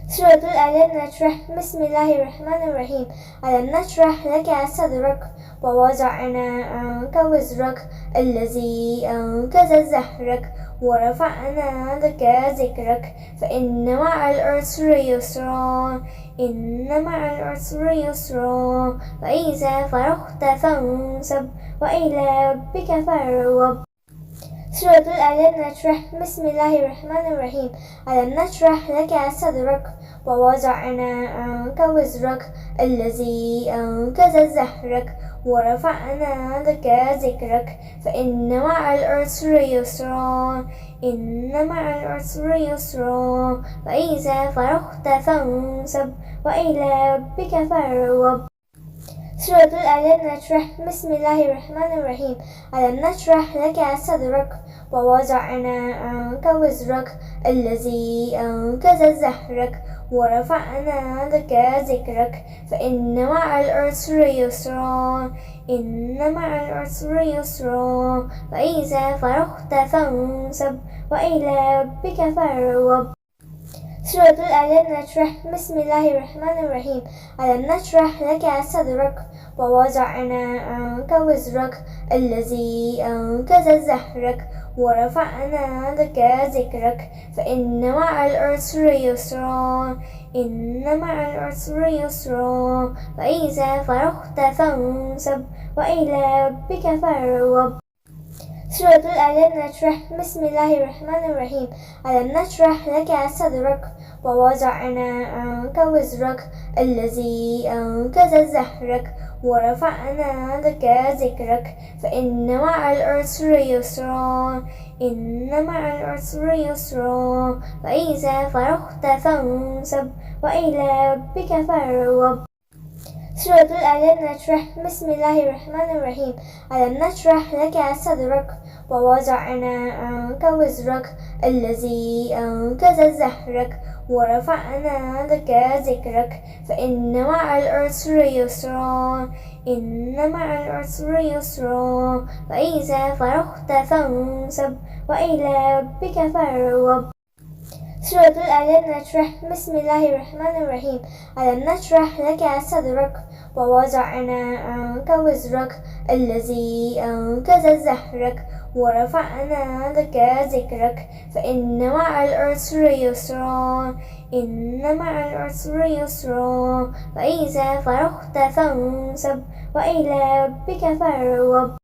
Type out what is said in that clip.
سورة ألم نشرح بسم الله الرحمن الرحيم. ألم نشرح لك صدرك ووضعنا عنك وزرك الذي أنقذ ظهرك ورفعنا لك ذكرك فإن مع العسر يسرا إن مع العسر يسرا فإذا فرغت فانصب وإلى ربك فارغب. سورة ألم نشرح بسم الله الرحمن الرحيم. ألم نشرح لك صدرك ووضعنا عنك وزرك الذي أنقذ ظهرك ورفعنا لك ذكرك فإن مع العسر يسرا إن مع العسر يسرا فإذا فرغت فانصب وإلى ربك فارغب. سورة ألم نشرح بسم الله الرحمن الرحيم. ألم نشرح لك صدرك ووضعنا عنك وزرك الذي أنقذ ظهرك ورفعنا لك ذكرك فإن مع العسر يسرا إن مع العسر يسرا فإذا فرغت فانصب وإلى ربك فارغب. سورة ألم نشرح بسم الله الرحمن الرحيم. ألم نشرح لك صدرك ووضعنا عنك وزرك الذي أنقذ ظهرك ورفعنا لك ذكرك فإن مع العسر يسرا إن مع العسر يسرا فإذا فرغت فانصب وإلى ربك فارغب. سورة ألم نشرح بسم الله الرحمن الرحيم. ألم نشرح لك صدرك ووضعنا عنك وزرك الذي أنقذ ظهرك ورفعنا لك ذكرك فإن مع العسر يسرا إن مع العسر يسرا فإذا فرغت فانصب وإلى ربك فارغب. سورة ألم نشرح بسم الله الرحمن الرحيم. ألم نشرح لك صدرك ووضعنا عنك وزرك الذي أنقذ ظهرك ورفعنا لك ذكرك فإن مع العسر يسرا إن مع العسر يسرا فإذا فرغت فانصب وإلى ربك فارغب. سورة ألم نشرح بسم الله الرحمن الرحيم. ألم نشرح لك صدرك ووضعنا عنك وزرك الذي أنقذ ظهرك ورفعنا لك ذكرك فإن مع العسر يسرا إن مع العسر يسرا فإذا فرغت فانصب وإلى ربك فارغب.